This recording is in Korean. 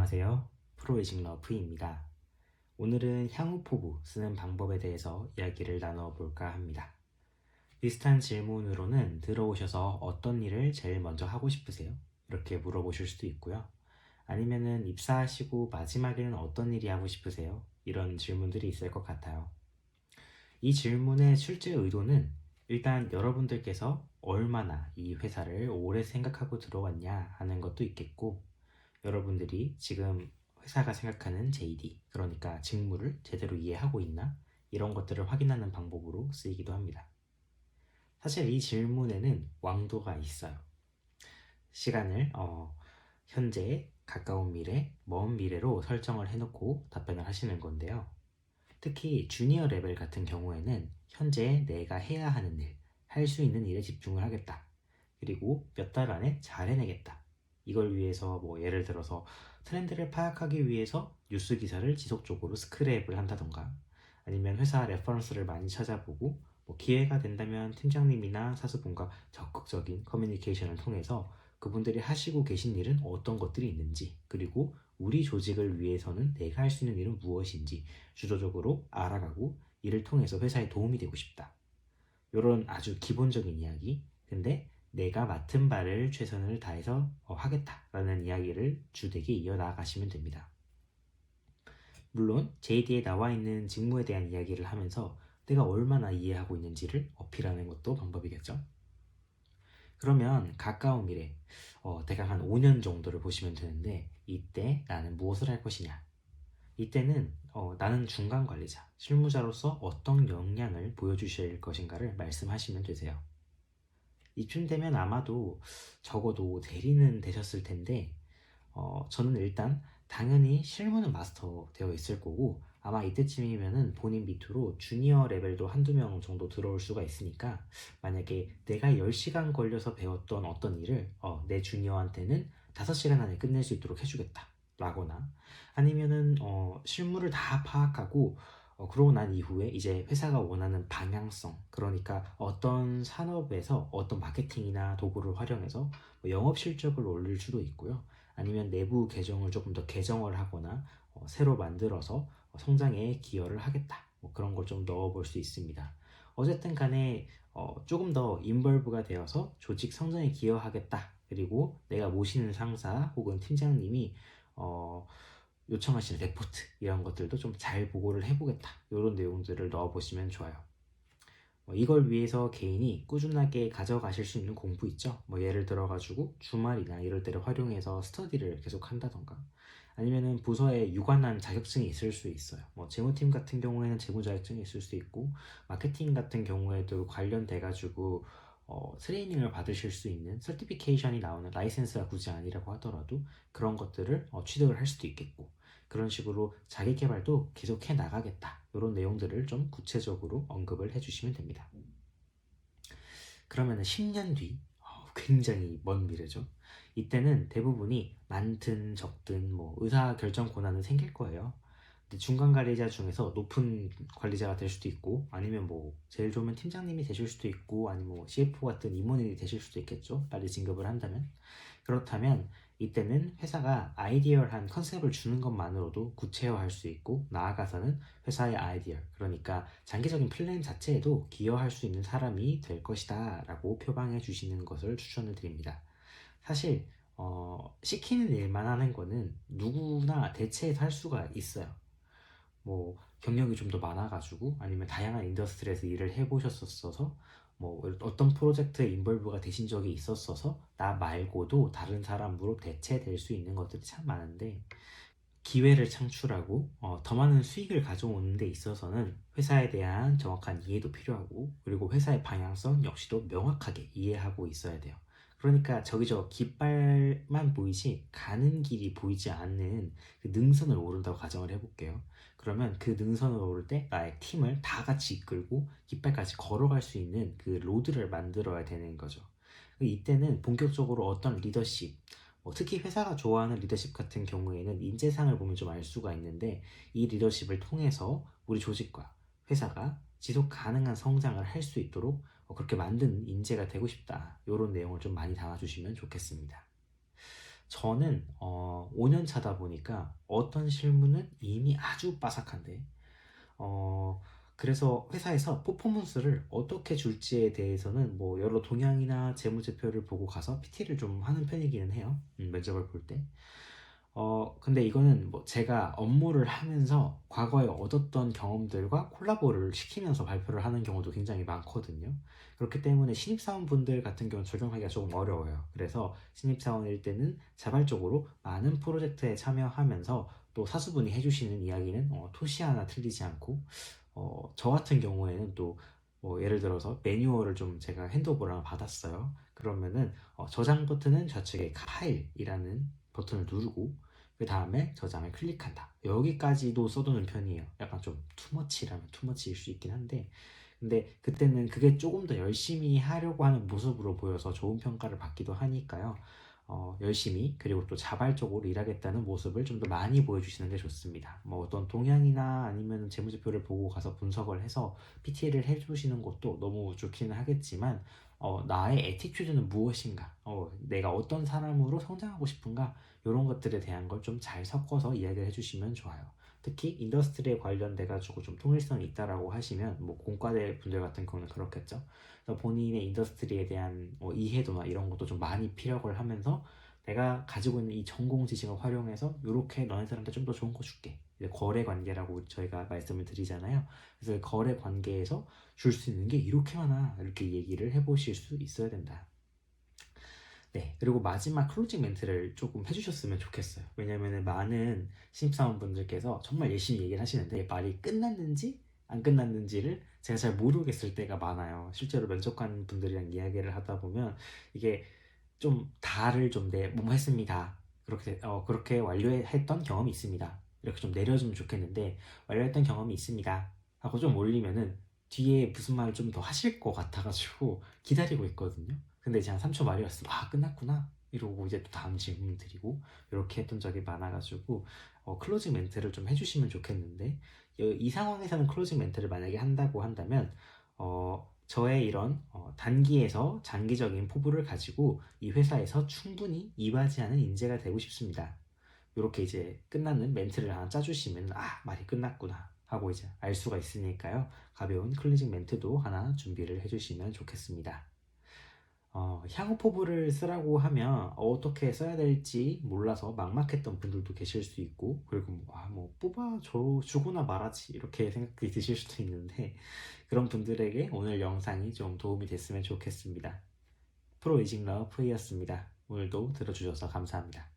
안녕하세요. 프로웨이징 러프입니다. 오늘은 향후 포부 쓰는 방법에 대해서 이야기를 나누어 볼까 합니다. 비슷한 질문으로는 들어오셔서 어떤 일을 제일 먼저 하고 싶으세요? 이렇게 물어보실 수도 있고요. 아니면은 입사하시고 마지막에는 어떤 일이 하고 싶으세요? 이런 질문들이 있을 것 같아요. 이 질문의 실제 의도는 일단 여러분들께서 얼마나 이 회사를 오래 생각하고 들어왔냐 하는 것도 있겠고, 여러분들이 지금 회사가 생각하는 JD, 그러니까 직무를 제대로 이해하고 있나? 이런 것들을 확인하는 방법으로 쓰이기도 합니다. 사실 이 질문에는 왕도가 있어요. 시간을 현재, 가까운 미래, 먼 미래로 설정을 해놓고 답변을 하시는 건데요. 특히 주니어 레벨 같은 경우에는 현재 내가 해야 하는 일, 할 수 있는 일에 집중을 하겠다. 그리고 몇 달 안에 잘 해내겠다. 이걸 위해서 예를 들어서 트렌드를 파악하기 위해서 뉴스 기사를 지속적으로 스크랩을 한다던가, 아니면 회사 레퍼런스를 많이 찾아보고 기회가 된다면 팀장님이나 사수분과 적극적인 커뮤니케이션을 통해서 그분들이 하시고 계신 일은 어떤 것들이 있는지, 그리고 우리 조직을 위해서는 내가 할 수 있는 일은 무엇인지 주도적으로 알아가고 이를 통해서 회사에 도움이 되고 싶다. 이런 아주 기본적인 이야기. 근데 내가 맡은 바를 최선을 다해서 하겠다라는 이야기를 주되게 이어나가시면 됩니다. 물론 JD에 나와 있는 직무에 대한 이야기를 하면서 내가 얼마나 이해하고 있는지를 어필하는 것도 방법이겠죠. 그러면 가까운 미래, 대략 한 5년 정도를 보시면 되는데, 이때 나는 무엇을 할 것이냐? 이때는 나는 중간 관리자, 실무자로서 어떤 역량을 보여주실 것인가를 말씀하시면 되세요. 이쯤 되면 아마도 적어도 대리는 되셨을 텐데, 저는 일단 당연히 실무는 마스터 되어 있을 거고, 아마 이때쯤이면은 본인 밑으로 주니어 레벨도 한두 명 정도 들어올 수가 있으니까, 만약에 내가 10시간 걸려서 배웠던 어떤 일을 내 주니어한테는 5시간 안에 끝낼 수 있도록 해주겠다 라거나, 아니면은 실무를 다 파악하고 그러고 난 이후에 이제 회사가 원하는 방향성, 그러니까 어떤 산업에서 어떤 마케팅이나 도구를 활용해서 영업 실적을 올릴 수도 있고요. 아니면 내부 계정을 조금 더 개정을 하거나 새로 만들어서 성장에 기여를 하겠다. 그런 걸 좀 넣어볼 수 있습니다. 어쨌든 간에 조금 더 인벌브가 되어서 조직 성장에 기여하겠다. 그리고 내가 모시는 상사 혹은 팀장님이 어, 요청하시는 레포트 이런 것들도 좀 잘 보고를 해보겠다. 이런 내용들을 넣어보시면 좋아요. 이걸 위해서 개인이 꾸준하게 가져가실 수 있는 공부 있죠. 예를 들어가지고 주말이나 이럴 때를 활용해서 스터디를 계속 한다던가, 아니면은 부서에 유관한 자격증이 있을 수 있어요. 재무팀 같은 경우에는 재무 자격증이 있을 수 있고, 마케팅 같은 경우에도 관련돼가지고 트레이닝을 받으실 수 있는 서티피케이션이 나오는 라이센스가 굳이 아니라고 하더라도 그런 것들을 취득을 할 수도 있겠고, 그런 식으로 자기 개발도 계속해 나가겠다. 이런 내용들을 좀 구체적으로 언급을 해주시면 됩니다. 그러면 10년 뒤, 굉장히 먼 미래죠. 이때는 대부분이 많든 적든 의사 결정 권한은 생길 거예요. 근데 중간 관리자 중에서 높은 관리자가 될 수도 있고, 아니면 제일 좋으면 팀장님이 되실 수도 있고, 아니면 CFO 같은 임원이 되실 수도 있겠죠. 빨리 진급을 한다면. 그렇다면 이때는 회사가 아이디어한 컨셉을 주는 것만으로도 구체화할 수 있고, 나아가서는 회사의 아이디어, 그러니까 장기적인 플랜 자체에도 기여할 수 있는 사람이 될 것이다 라고 표방해 주시는 것을 추천을 드립니다. 사실 시키는 일만 하는 거는 누구나 대체해서 할 수가 있어요. 경력이 좀 더 많아가지고, 아니면 다양한 인더스트리에서 일을 해보셨었어서, 어떤 프로젝트에 인볼브가 되신 적이 있었어서 나 말고도 다른 사람으로 대체될 수 있는 것들이 참 많은데, 기회를 창출하고 더 많은 수익을 가져오는 데 있어서는 회사에 대한 정확한 이해도 필요하고, 그리고 회사의 방향성 역시도 명확하게 이해하고 있어야 돼요. 그러니까 저기저 깃발만 보이지 가는 길이 보이지 않는 그 능선을 오른다고 가정을 해볼게요. 그러면 그 능선을 오를 때 나의 팀을 다 같이 이끌고 깃발까지 걸어갈 수 있는 그 로드를 만들어야 되는 거죠. 이때는 본격적으로 어떤 리더십, 특히 회사가 좋아하는 리더십 같은 경우에는 인재상을 보면 좀 알 수가 있는데, 이 리더십을 통해서 우리 조직과 회사가 지속 가능한 성장을 할 수 있도록 그렇게 만든 인재가 되고 싶다. 이런 내용을 좀 많이 담아주시면 좋겠습니다. 저는 5년 차다 보니까 어떤 실무는 이미 아주 빠삭한데 어, 그래서 회사에서 퍼포먼스를 어떻게 줄지에 대해서는 뭐 여러 동향이나 재무제표를 보고 가서 PT를 좀 하는 편이기는 해요. 면접을 볼 때. 근데 이거는 뭐 제가 업무를 하면서 과거에 얻었던 경험들과 콜라보를 시키면서 발표를 하는 경우도 굉장히 많거든요. 그렇기 때문에 신입사원분들 같은 경우는 적용하기가 조금 어려워요. 그래서 신입사원일 때는 자발적으로 많은 프로젝트에 참여하면서 또 사수분이 해주시는 이야기는 토시 하나 틀리지 않고 저 같은 경우에는 또 예를 들어서 매뉴얼을 좀 제가 핸드오버를 받았어요. 그러면은 저장 버튼은 좌측에 파일이라는 버튼을 누르고 그 다음에 저장을 클릭한다. 여기까지도 써두는 편이에요. 약간 좀 투머치라면 투머치일 수 있긴 한데 근데 그때는 그게 조금 더 열심히 하려고 하는 모습으로 보여서 좋은 평가를 받기도 하니까요. 열심히 그리고 또 자발적으로 일하겠다는 모습을 좀 더 많이 보여주시는 게 좋습니다. 뭐 어떤 동향이나 아니면 재무제표를 보고 가서 분석을 해서 PT를 해주시는 것도 너무 좋기는 하겠지만 나의 애티튜드는 무엇인가? 내가 어떤 사람으로 성장하고 싶은가? 이런 것들에 대한 걸 좀 잘 섞어서 이야기를 해주시면 좋아요. 특히 인더스트리에 관련돼 가지고 좀 통일성이 있다라고 하시면 뭐 공과대 분들 같은 경우는 그렇겠죠. 그래서 본인의 인더스트리에 대한 이해도나 이런 것도 좀 많이 피력을 하면서 내가 가지고 있는 이 전공 지식을 활용해서 이렇게 너네들한테 좀 더 좋은 거 줄게. 이제 거래 관계라고 저희가 말씀을 드리잖아요. 그래서 거래 관계에서 줄 수 있는 게 이렇게 많아. 이렇게 얘기를 해보실 수 있어야 된다. 네, 그리고 마지막 클로징 멘트를 조금 해주셨으면 좋겠어요. 왜냐면은 많은 신입사원분들께서 정말 열심히 얘기를 하시는데 말이 끝났는지 안 끝났는지를 제가 잘 모르겠을 때가 많아요. 실제로 면접관 분들이랑 이야기를 하다 보면 이게 좀 다를 좀 뭐뭐 했습니다. 그렇게 완료했던 경험이 있습니다. 이렇게 좀 내려주면 좋겠는데 완료했던 경험이 있습니다. 하고 좀 올리면은 뒤에 무슨 말을 좀 더 하실 것 같아가지고 기다리고 있거든요. 근데 이제 한 3초 말이었으면 끝났구나 이러고 이제 또 다음 질문 드리고 이렇게 했던 적이 많아가지고 클로징 멘트를 좀 해주시면 좋겠는데 이 상황에서는 클로징 멘트를 만약에 한다고 한다면 저의 이런 단기에서 장기적인 포부를 가지고 이 회사에서 충분히 이바지하는 인재가 되고 싶습니다. 이렇게 이제 끝나는 멘트를 하나 짜주시면 말이 끝났구나 하고 이제 알 수가 있으니까요. 가벼운 클로징 멘트도 하나 준비를 해주시면 좋겠습니다. 향후 포부를 쓰라고 하면 어떻게 써야 될지 몰라서 막막했던 분들도 계실 수 있고 그리고 뭐 뽑아줘 주거나 말하지 이렇게 생각이 드실 수도 있는데 그런 분들에게 오늘 영상이 좀 도움이 됐으면 좋겠습니다. 프로 이직 러프이었습니다. 오늘도 들어주셔서 감사합니다.